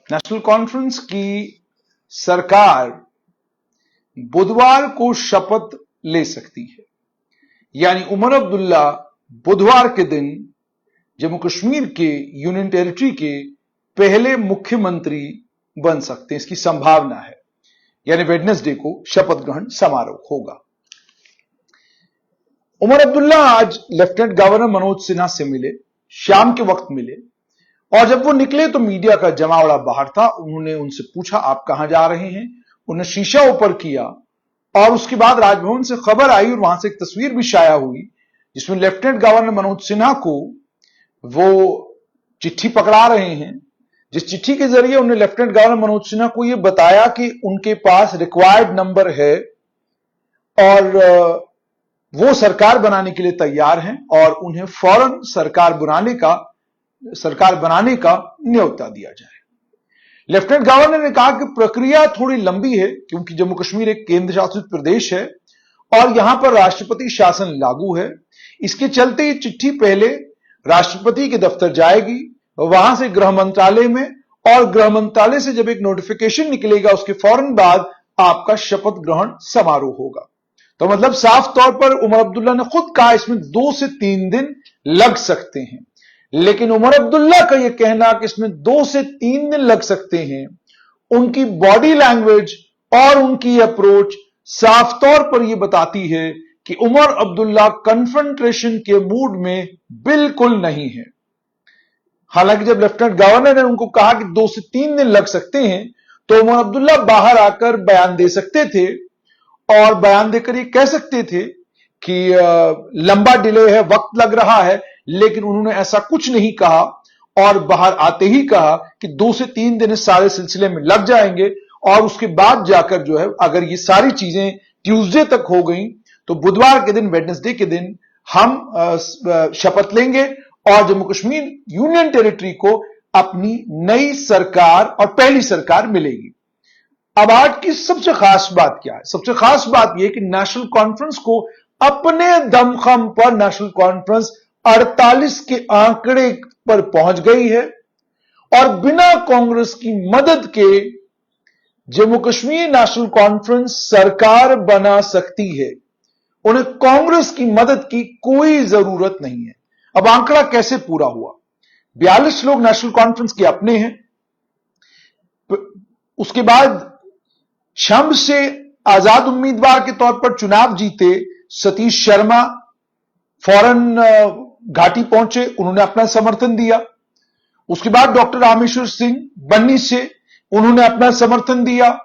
National conference की सरकार बुधवार को शपथ ले सकती है, यानी उमर अब्दुल्ला बुधवार के दिन जम्मू कश्मीर के यूनियन टेरिटरी के पहले मुख्यमंत्री बन सकते हैं। इसकी संभावना है, यानी वेडनेसडे को शपथ ग्रहण समारोह होगा। उमर अब्दुल्ला आज लेफ्टिनेंट गवर्नर मनोज सिन्हा से मिले, शाम के वक्त मिले, और जब वो निकले तो मीडिया का जमावड़ा बाहर था। उन्होंने उनसे पूछा आप कहां जा रहे हैं, उन्हें शीशा ऊपर किया और उसके बाद राजभवन से खबर आई और वहां से एक तस्वीर भी शाया हुई जिसमें लेफ्टिनेंट गवर्नर मनोज सिन्हा को वो चिट्ठी पकड़ा रहे हैं, जिस चिट्ठी के जरिए उन्हें लेफ्टिनेंट गवर्नर मनोज सिन्हा को यह बताया कि उनके पास रिक्वायर्ड नंबर है और वो सरकार बनाने के लिए तैयार हैं और उन्हें फौरन सरकार बनाने का न्योता दिया जाए। लेफ्टिनेंट गवर्नर ने कहा कि प्रक्रिया थोड़ी लंबी है क्योंकि जम्मू कश्मीर एक केंद्र शासित प्रदेश है और यहां पर राष्ट्रपति शासन लागू है। इसके चलते ये चिट्ठी पहले राष्ट्रपति के दफ्तर जाएगी, वहां से गृह मंत्रालय में, और गृह मंत्रालय से जब एक नोटिफिकेशन निकलेगा उसके फौरन बाद आपका शपथ ग्रहण समारोह होगा। तो मतलब साफ तौर पर उमर अब्दुल्ला ने खुद कहा इसमें 2 से 3 दिन लग सकते हैं, लेकिन उमर अब्दुल्ला का यह कहना कि इसमें 2 से 3 दिन लग सकते हैं, उनकी बॉडी लैंग्वेज और उनकी अप्रोच साफ तौर पर यह बताती है कि उमर अब्दुल्ला कन्फ्रंटेशन के मूड में बिल्कुल नहीं है। हालांकि जब लेफ्टिनेंट गवर्नर ने उनको कहा कि 2 से 3 दिन लग सकते हैं तो उमर अब्दुल्ला बाहर आकर बयान दे सकते थे और बयान देकर ये कह सकते थे कि लंबा डिले है, वक्त लग रहा है, लेकिन उन्होंने ऐसा कुछ नहीं कहा और बाहर आते ही कहा कि 2 से 3 दिन इस सारे सिलसिले में लग जाएंगे और उसके बाद जाकर जो है अगर ये सारी चीजें ट्यूसडे तक हो गई तो बुधवार के दिन, वेडनेसडे के दिन हम शपथ लेंगे और जम्मू कश्मीर यूनियन टेरिटरी को अपनी नई सरकार और पहली सरकार मिलेगी। अब आज की सबसे खास बात क्या है? सबसे खास बात यह कि नेशनल कॉन्फ्रेंस को अपने दमखम पर नेशनल कॉन्फ्रेंस 48 के आंकड़े पर पहुंच गई है और बिना कांग्रेस की मदद के जम्मू कश्मीर नेशनल कॉन्फ्रेंस सरकार बना सकती है। उन्हें कांग्रेस की मदद की कोई जरूरत नहीं है। अब आंकड़ा कैसे पूरा हुआ? 42 लोग नेशनल कॉन्फ्रेंस के अपने हैं। उसके बाद शम्स से आजाद उम्मीदवार के तौर पर चुनाव जीते सतीश शर्मा फौरन घाटी पहुंचे, उन्होंने अपना समर्थन दिया। उसके बाद डॉक्टर रामेश्वर सिंह बन्नी से उन्होंने अपना समर्थन दिया।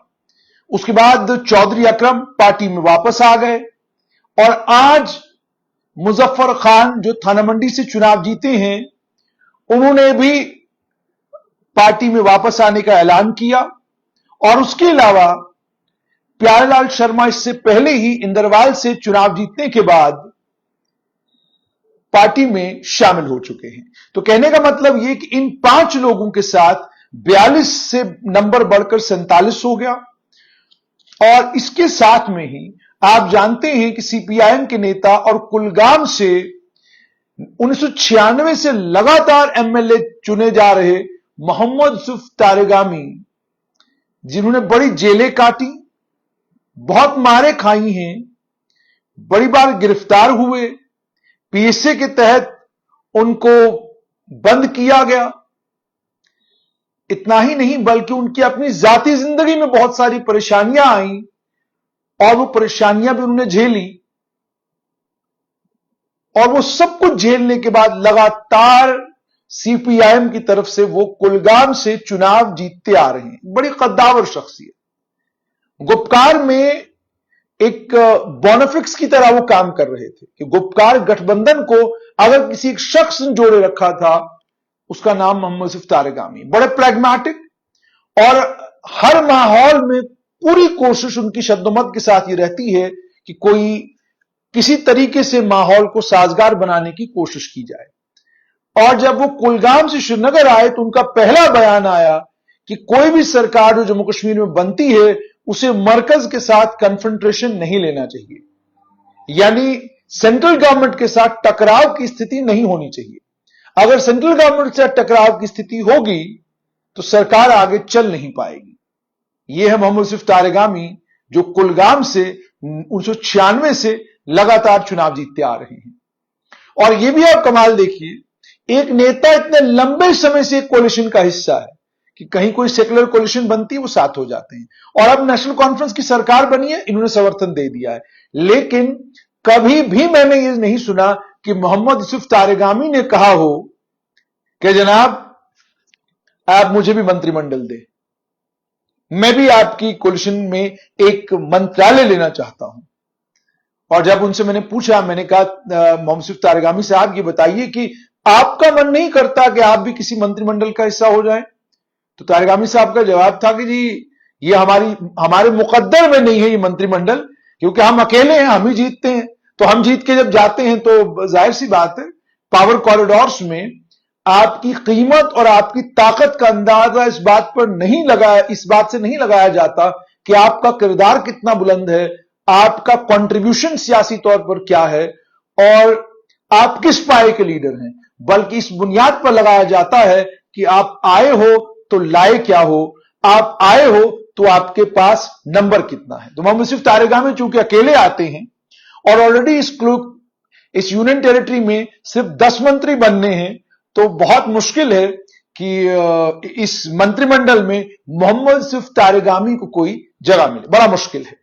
उसके बाद चौधरी अकरम पार्टी में वापस आ गए और आज मुजफ्फर खान जो थाना मंडी से चुनाव जीते हैं उन्होंने भी पार्टी में वापस आने का ऐलान किया। और उसके अलावा प्यारेलाल शर्मा इससे पहले ही इंदरवाल से चुनाव जीतने के बाद पार्टी में शामिल हो चुके हैं। तो कहने का मतलब यह कि इन 5 लोगों के साथ 42 से नंबर बढ़कर 47 हो गया। और इसके साथ में ही आप जानते हैं कि सीपीआईएम के नेता और कुलगाम से 1996 से लगातार एमएलए चुने जा रहे मोहम्मद यूसुफ तारेगामी, जिन्होंने बड़ी जेलें काटी, बहुत मारे खाई हैं, बड़ी बार गिरफ्तार हुए, पीएसए के तहत उनको बंद किया गया। इतना ही नहीं बल्कि उनकी अपनी जाती जिंदगी में बहुत सारी परेशानियां आई और वो परेशानियां भी उन्होंने झेली और वो सब कुछ झेलने के बाद लगातार सीपीआईएम की तरफ से वो कुलगाम से चुनाव जीतते आ रहे हैं। बड़ी कद्दावर शख्सियत, गुपकार में एक बोनाफिक्स की तरह वो काम कर रहे थे कि गुपकार गठबंधन को अगर किसी एक शख्स ने जोड़े रखा था उसका नाम मोहम्मद यूसुफ तारेगामी। बड़े प्रैग्मेटिक और हर माहौल में पूरी कोशिश उनकी शब्दोमत के साथ ये रहती है कि कोई किसी तरीके से माहौल को साजगार बनाने की कोशिश की जाए। और जब वो कुलगाम से श्रीनगर आए तो उनका पहला बयान आया कि कोई भी सरकार जो जम्मू कश्मीर में बनती है उसे मरकज के साथ कन्फ्रंटेशन नहीं लेना चाहिए, यानी सेंट्रल गवर्नमेंट के साथ टकराव की स्थिति नहीं होनी चाहिए। अगर सेंट्रल गवर्नमेंट से टकराव की स्थिति होगी तो सरकार आगे चल नहीं पाएगी। यह है मोहम्मद यूसुफ तारिगामी, जो कुलगाम से 1996 से लगातार चुनाव जीतते आ रहे हैं। और यह भी आप कमाल देखिए, एक नेता इतने लंबे समय से कोalition का हिस्सा है कि कहीं कोई सेकुलर कोalition बनती है वो साथ हो जाते हैं, और अब नेशनल कॉन्फ्रेंस की सरकार बनी है, इन्होंने समर्थन दे दिया है। लेकिन कभी भी मैंने ये नहीं सुना कि मोहम्मद यूसुफ तारिगामी ने कहा हो कि जनाब आप मुझे भी मंत्रिमंडल दे, मैं भी आपकी कोalition में एक मंत्रालय लेना चाहता हूं। और जब उनसे मैंने पूछा, मैंने कहा मोहम्मद यूसुफ तारिगामी साहब ये बताइए कि आपका मन नहीं करता कि आप भी किसी मंत्रिमंडल का हिस्सा हो जाएं? तो तारिगामी साहब का जवाब था कि जी ये हमारे मुकद्दर में नहीं है ये मंत्रिमंडल, क्योंकि हम अकेले हैं, हम ही जीतते हैं। तो हम जीत के जब जाते हैं तो जाहिर सी बात है पावर कॉरिडोर्स में आपकी कीमत और आपकी ताकत का अंदाजा इस बात से नहीं लगाया जाता कि आपका किरदार कितना बुलंद है, आपका कंट्रीब्यूशन सियासी तौर पर क्या है और आप किस पाए के लीडर हैं, बल्कि इस बुनियाद पर लगाया जाता है कि आप आए हो तो लाए क्या हो, आप आए हो तो आपके पास नंबर कितना है। तो मोहम्मद यूसुफ तारिगामी चूंकि अकेले आते हैं और ऑलरेडी इस यूनियन टेरिटरी में सिर्फ 10 मंत्री बनने हैं, तो बहुत मुश्किल है कि इस मंत्रिमंडल में मोहम्मद यूसुफ तारिगामी को कोई जगह मिले, बड़ा मुश्किल है।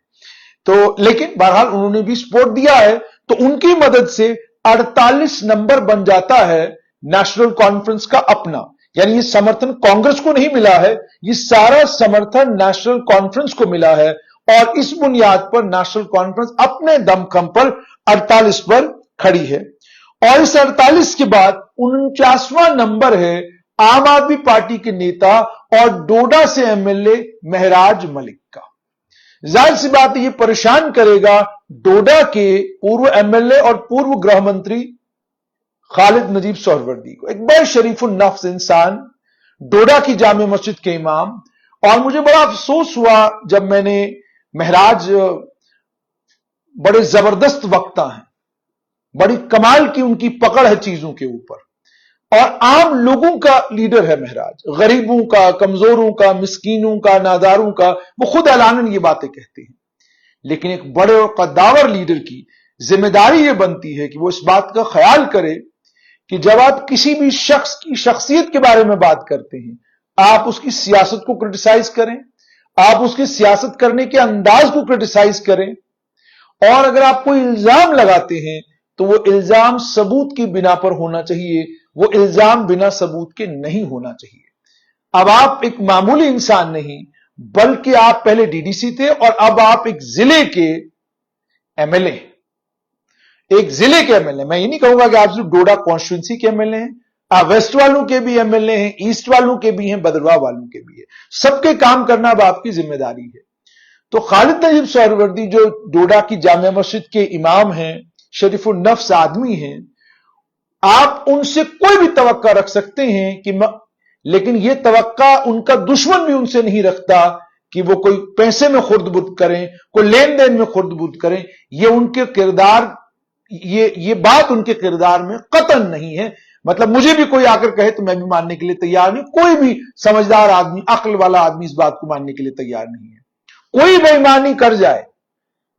तो लेकिन बहरहाल उन्होंने भी सपोर्ट दिया है, तो उनकी मदद से 48 नंबर बन जाता है नेशनल कॉन्फ्रेंस का अपना। यानी ये समर्थन कांग्रेस को नहीं मिला है, ये सारा समर्थन नेशनल कॉन्फ्रेंस को मिला है, और इस बुनियाद पर नेशनल कॉन्फ्रेंस अपने दमखम पर 48 पर खड़ी है। और इस 48 के बाद 49वां नंबर है आम आदमी पार्टी के नेता और डोडा से एमएलए महराज मलिक का। जाहिर सी बात ये परेशान करेगा डोडा के पूर्व एमएलए और पूर्व गृह मंत्री खालिद नजीब सोहरवर्दी को, एक बड़े शरीफुल नफ्स इंसान, डोडा की जामे मस्जिद के इमाम। और मुझे बड़ा अफसोस हुआ जब मैंने महराज बड़े जबरदस्त वक्ता हैं, बड़ी कमाल की उनकी पकड़ है चीजों के ऊपर, और आम लोगों का लीडर है महराज, गरीबों का, कमजोरों का, मिस्कीनों का, नादारों का, वो खुद ऐलानन ये बातें कहते हैं। लेकिन एक बड़े और कद्दावर लीडर की जिम्मेदारी ये बनती है कि वो इस बात का ख्याल करे कि जब आप किसी भी शख्स की शख्सियत के बारे में बात करते हैं, आप उसकी सियासत को क्रिटिसाइज करें, आप उसकी सियासत करने के अंदाज को क्रिटिसाइज करें, और अगर आप कोई इल्जाम लगाते हैं तो वो इल्जाम सबूत की बिना पर होना चाहिए, वो इल्जाम बिना सबूत के नहीं होना चाहिए। अब आप एक मामूली इंसान नहीं, बल्कि आप पहले डीडीसी थे और अब आप एक जिले के एमएलए, एक जिले के एमएलए। मैं ये नहीं कहूंगा कि आप सिर्फ डोडा कॉन्स्टिट्यूंसी के एमएलए हैं, आप वेस्ट वालों के भी एमएलए हैं, ईस्ट वालों के भी हैं, बदरवाह वालों के भी है, सबके काम करना अब आपकी जिम्मेदारी है। तो खालिद नजीब सोहरवर्दी जो डोडा की जामिया मस्जिद के इमाम हैं, शरीफुल नफ्स आदमी हैं, आप उनसे कोई भी तवक्का रख सकते हैं कि लेकिन यह तवक्का उनका दुश्मन भी उनसे नहीं रखता कि वो कोई पैसे में खुर्द-बुर्द करें, कोई लेन देन में खुर्द-बुर्द करें। ये उनके किरदार, ये बात उनके किरदार में कतन नहीं है। मतलब मुझे भी कोई आकर कहे तो मैं भी मानने के लिए तैयार नहीं, कोई भी समझदार आदमी, अक्ल वाला आदमी इस बात को मानने के लिए तैयार नहीं है। कोई बेईमानी कर जाए,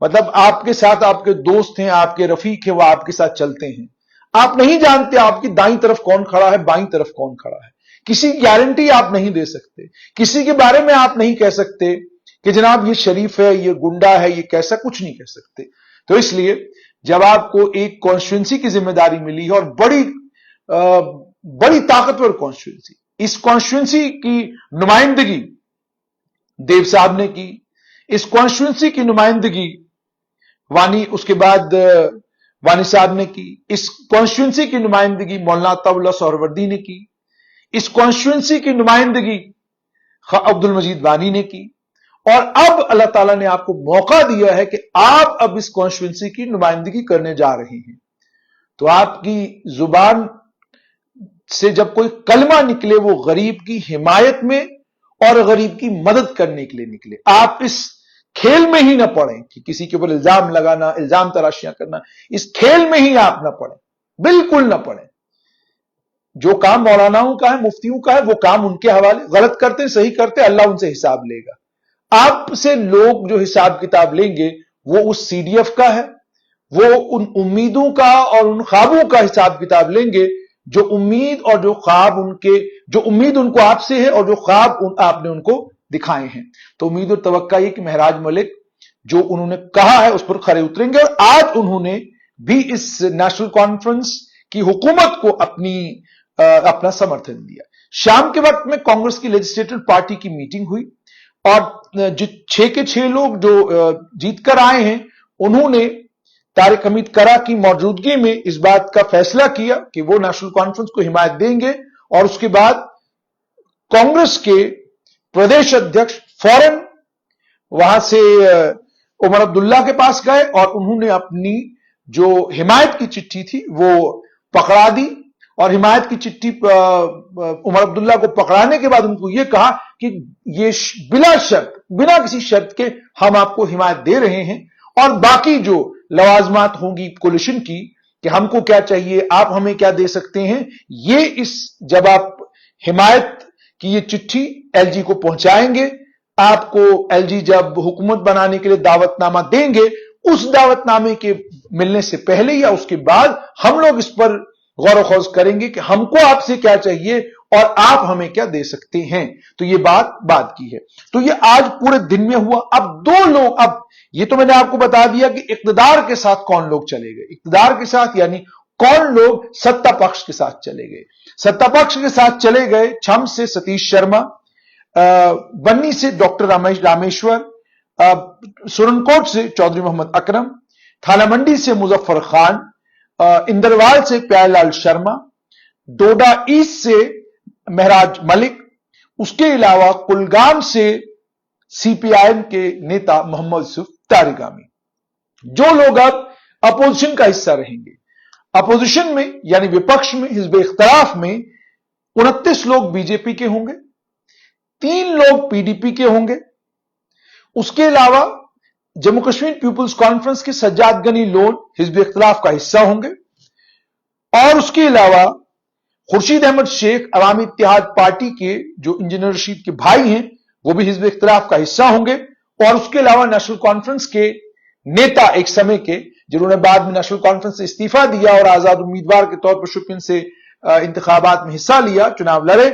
मतलब आपके साथ आपके दोस्त हैं, आपके रफीक हैं, वो आपके साथ चलते हैं, आप नहीं जानते आपकी दाईं तरफ कौन खड़ा है, बाईं तरफ कौन खड़ा है। किसी की गारंटी आप नहीं दे सकते, किसी के बारे में आप नहीं कह सकते कि जनाब ये शरीफ है, ये गुंडा है, ये कैसा, कुछ नहीं कह सकते। तो इसलिए जब आपको एक कॉन्स्टिट्यूंसी की जिम्मेदारी मिली है, और बड़ी ताकतवर कॉन्स्टिट्यूंसी, इस कॉन्स्टिट्यूंसी की नुमाइंदगी देव साहब ने की, इस कॉन्स्टिट्यूंसी की नुमाइंदगी उसके बाद वानी साहब ने की, इस कॉन्स्टिट्यूंसी की नुमाइंदगी मौलाना अताउल्लाह सोहरवर्दी ने की, इस कॉन्स्टिट्यूंसी की नुमाइंदगी अब्दुल मजीद वानी ने की, और अब अल्लाह ताला ने आपको मौका दिया है कि आप अब इस कॉन्स्टिट्यूंसी की नुमाइंदगी करने जा रहे हैं। तो आपकी जुबान से जब कोई कलमा निकले वो गरीब की हिमायत में और गरीब की मदद करने के लिए निकले। आप इस खेल में ही ना पड़े कि किसी के ऊपर इल्जाम लगाना, इल्जाम तराशियां करना, इस खेल में ही आप ना पड़े, बिल्कुल ना पड़े। जो काम मौलानाओं का है, मुफ्तियों का है, वो काम उनके हवाले, गलत करते हैं, सही करते हैं, अल्लाह उनसे हिसाब लेगा। आपसे लोग जो हिसाब किताब लेंगे वो उस सीडीएफ का है, वो उन उम्मीदों का और उन ख्वाबों का हिसाब किताब लेंगे जो उम्मीद और जो ख्वाब उनके, जो उम्मीद उनको आपसे है और जो ख्वाब आपने उनको दिखाए हैं। तो उम्मीद और तवक्का ये कि महराज मलिक जो उन्होंने कहा है उस पर खरे उतरेंगे, और आज उन्होंने भी इस नेशनल कॉन्फ्रेंस की हुकूमत को अपना समर्थन दिया। शाम के वक्त में कांग्रेस की लेजिस्लेटिव पार्टी की मीटिंग हुई और जो 6 के 6 लोग जो जीतकर आए हैं उन्होंने तारिक हमीद करा की मौजूदगी में इस बात का फैसला किया कि वो नेशनल कॉन्फ्रेंस को हिमायत देंगे, और उसके बाद कांग्रेस के प्रदेश अध्यक्ष फौरन वहां से उमर अब्दुल्ला के पास गए और उन्होंने अपनी जो हिमायत की चिट्ठी थी वो पकड़ा दी, और हिमायत की चिट्ठी उमर अब्दुल्ला को पकड़ाने के बाद उनको यह कहा कि ये बिला शर्त, बिना किसी शर्त के हम आपको हिमायत दे रहे हैं, और बाकी जो लवाजमात होंगी कोलिशन की कि हमको क्या चाहिए, आप हमें क्या दे सकते हैं, ये जब आप हिमायत की ये चिट्ठी एलजी को पहुंचाएंगे, आपको एलजी जब हुकूमत बनाने के लिए दावतनामा देंगे, उस दावतनामे के मिलने से पहले या उसके बाद हम लोग इस पर गौर खोज करेंगे कि हमको आपसे क्या चाहिए और आप हमें क्या दे सकते हैं। तो ये बात की है। तो ये आज पूरे दिन में हुआ। अब 2 लोग, अब ये तो मैंने आपको बता दिया कि इक्तदार के साथ कौन लोग चले गए, इक्तदार के साथ यानी कौन लोग सत्ता पक्ष के साथ चले गए। सत्ता पक्ष के साथ चले गए छम से सतीश शर्मा, बन्नी से डॉक्टर रामेश्वर, सुरनकोट से चौधरी मोहम्मद अकरम, थाना मंडी से मुजफ्फर खान, इंदरवाल से प्यारेलाल शर्मा, डोडा ईस्ट से महराज मलिक, उसके अलावा कुलगाम से सीपीआईएम के नेता मोहम्मद यूसुफ तारिगामी। जो लोग अब अपोजिशन का हिस्सा रहेंगे, अपोजिशन में यानी विपक्ष में, हिजब इख्तिलाफ में 29 लोग बीजेपी के होंगे, 3 लोग पीडीपी के होंगे, उसके अलावा जम्मू कश्मीर पीपुल्स कॉन्फ्रेंस के सज्जाद गनी लोन हिजब इख्तिलाफ का हिस्सा होंगे, और उसके अलावा खुर्शीद अहमद शेख अवामी इत्तेहाद पार्टी के जो इंजीनियर रशीद के भाई हैं वो भी हिजब इख्तिलाफ का हिस्सा होंगे, और उसके अलावा नेशनल कॉन्फ्रेंस के नेता एक समय के जिन्होंने बाद में नेशनल कॉन्फ्रेंस से इस्तीफा दिया और आजाद उम्मीदवार के तौर पर शुपिन से इंतखाबात में हिस्सा लिया, चुनाव लड़े,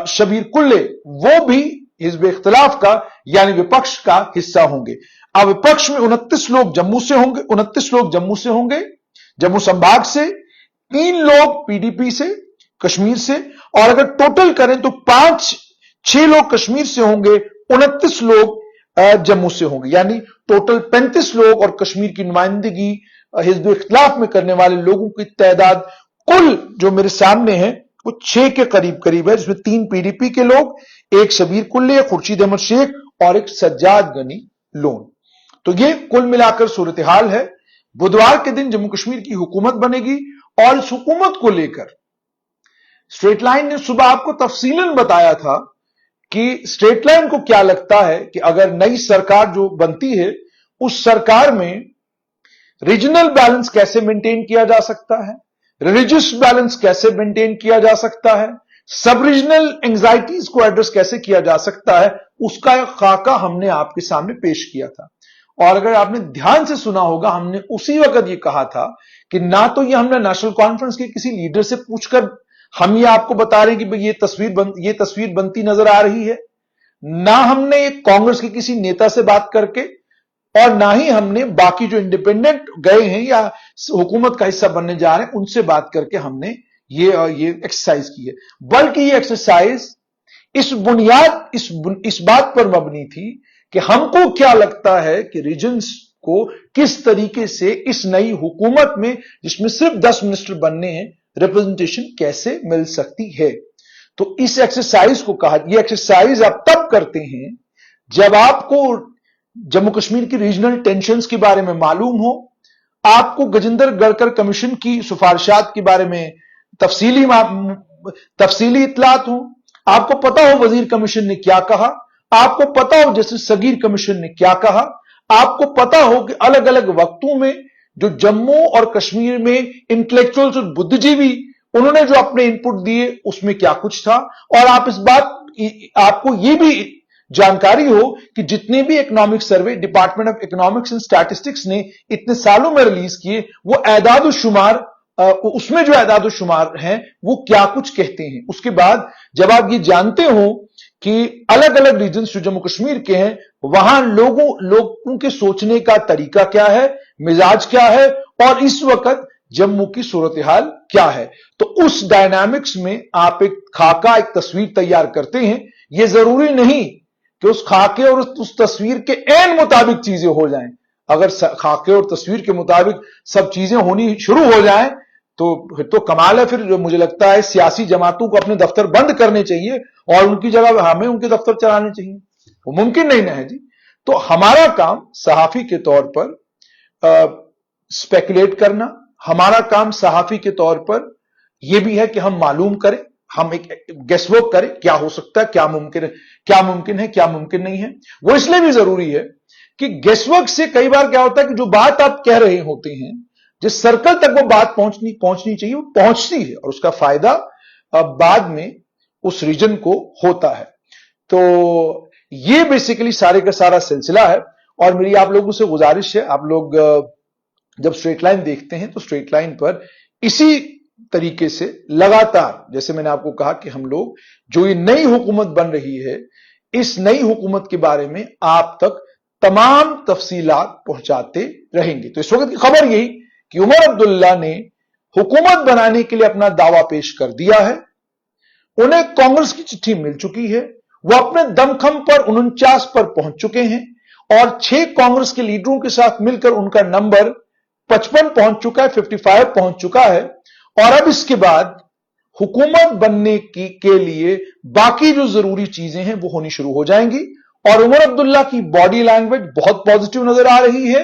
शबीर कुल्ले, वो भी हिजब इख्तिलाफ का यानी विपक्ष का हिस्सा होंगे। अब विपक्ष में 29 लोग जम्मू से होंगे, 29 लोग जम्मू से होंगे, जम्मू संभाग से, 3 लोग पीडीपी से कश्मीर से, और अगर टोटल करें तो 5-6 लोग कश्मीर से होंगे, 29 लोग जम्मू से होंगे, यानी टोटल 35 लोग, और कश्मीर की नुमाइंदगी हिजब इख्तिलाफ में करने वाले लोगों की तादाद कुल जो मेरे सामने है वो 6 के करीब है, जिसमें 3 पीडीपी के लोग, एक शबीर कुल्ले, खुर्शीद अहमद शेख और एक सज्जाद गनी लोन। तो ये कुल मिलाकर सूरत हाल है। बुधवार के दिन जम्मू कश्मीर की हुकूमत बनेगी, और इस हुकूमत को लेकर स्ट्रेट लाइन ने सुबह आपको तफसीलन बताया था कि स्ट्रेट लाइन को क्या लगता है कि अगर नई सरकार जो बनती है उस सरकार में रीजनल बैलेंस कैसे मेंटेन किया जा सकता है, रिलीजियस बैलेंस कैसे मेंटेन किया जा सकता है, सब रीजनल एंग्जाइटीज को एड्रेस कैसे किया जा सकता है, उसका एक खाका हमने आपके सामने पेश किया था। और अगर आपने ध्यान से सुना होगा, हमने उसी वक्त ये कहा था कि ना तो ये हमने नेशनल कॉन्फ्रेंस के किसी लीडर से पूछकर हम ये आपको बता रहे हैं कि ये तस्वीर बनती नजर आ रही है, ना हमने कांग्रेस के किसी नेता से बात करके, और ना ही हमने बाकी जो इंडिपेंडेंट गए हैं या हुकूमत का हिस्सा बनने जा रहे हैं उनसे बात करके हमने ये एक्सरसाइज की है, बल्कि ये एक्सरसाइज इस बात पर मबनी थी कि हमको क्या लगता है कि रीजन्स को किस तरीके से इस नई हुकूमत में, जिसमें सिर्फ 10 मिनिस्टर बनने हैं, रिप्रेजेंटेशन कैसे मिल सकती है। तो इस एक्सरसाइज को कहा, यह एक्सरसाइज आप तब करते हैं जब आपको जम्मू कश्मीर की रीजनल टेंशन्स के बारे में मालूम हो, आपको गजेंद्र गढ़कर कमीशन की सिफारिशात के बारे में तफसीली इतलात हो, आपको पता हो वजीर कमीशन ने क्या कहा, आपको पता हो जस्टिस सगीर कमीशन ने क्या कहा, आपको पता हो कि अलग अलग वक्तों में जो जम्मू और कश्मीर में इंटेलेक्चुअल्स और बुद्धिजीवी उन्होंने जो अपने इनपुट दिए उसमें क्या कुछ था, और आप इस बात आपको यह भी जानकारी हो कि जितने भी economic survey department of economics and statistics ने इतने सालों में रिलीज किए, वो एदाद शुमार, उसमें जो एदाद शुमार हैं वो क्या कुछ कहते हैं। उसके बाद जब आप ये जानते हो कि अलग अलग रीजन जो जम्मू कश्मीर के हैं, वहां लोगों के सोचने का तरीका क्या है, मिजाज क्या है, और इस वक्त जम्मू की सूरत हाल क्या है, तो उस डायनामिक्स में आप एक खाका, एक तस्वीर तैयार करते हैं। यह जरूरी नहीं कि उस खाके और उस तस्वीर के ऐन मुताबिक चीजें हो जाएं। अगर खाके और तस्वीर के मुताबिक सब चीजें होनी शुरू हो जाएं तो फिर तो कमाल है। फिर मुझे लगता है सियासी जमातों को अपने दफ्तर बंद करने चाहिए और उनकी जगह हमें उनके दफ्तर चलाने चाहिए। वो मुमकिन नहीं ना है जी। तो हमारा काम सहाफी के तौर पर स्पेकुलेट करना, हमारा काम सहाफी के तौर पर यह भी है कि हम मालूम करें, हम एक गेसवर्क करें, क्या हो सकता है, क्या मुमकिन है, क्या मुमकिन है, क्या मुमकिन नहीं है। वो इसलिए भी जरूरी है कि गेसवर्क से कई बार क्या होता है कि जो बात आप कह रहे होते हैं, जिस सर्कल तक वो बात पहुंचनी चाहिए, वो पहुंचती है और उसका फायदा बाद में उस रीजन को होता है। तो ये बेसिकली सारे का सारा सिलसिला है। और मेरी आप लोगों से गुजारिश है, आप लोग जब स्ट्रेट लाइन देखते हैं तो स्ट्रेट लाइन पर इसी तरीके से लगातार, जैसे मैंने आपको कहा कि हम लोग जो ये नई हुकूमत बन रही है, इस नई हुकूमत के बारे में आप तक तमाम तफसीलात पहुंचाते रहेंगे। तो इस वक्त की खबर यही कि उमर अब्दुल्ला ने हुकूमत बनाने के लिए अपना दावा पेश कर दिया है। उन्हें कांग्रेस की चिट्ठी मिल चुकी है, वह अपने दमखम पर 49 पर पहुंच चुके हैं और 6 कांग्रेस के लीडरों के साथ मिलकर उनका नंबर 55 पहुंच चुका है, 55 पहुंच चुका है। और अब इसके बाद हुकूमत बनने के लिए बाकी जो जरूरी चीजें हैं वो होनी शुरू हो जाएंगी। और उमर अब्दुल्ला की बॉडी लैंग्वेज बहुत पॉजिटिव नजर आ रही है,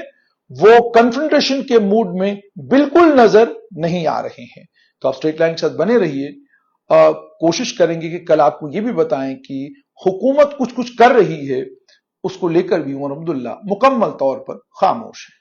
वो कन्फ्रंटेशन के मूड में बिल्कुल नजर नहीं आ रहे हैं। तो आप स्ट्रेट लाइन के साथ बने रहिए। कोशिश करेंगे कि कल आपको यह भी बताएं कि हुकूमत कुछ कुछ कर रही है, उसको लेकर भी उमर अब्दुल्ला मुकम्मल तौर पर खामोश है।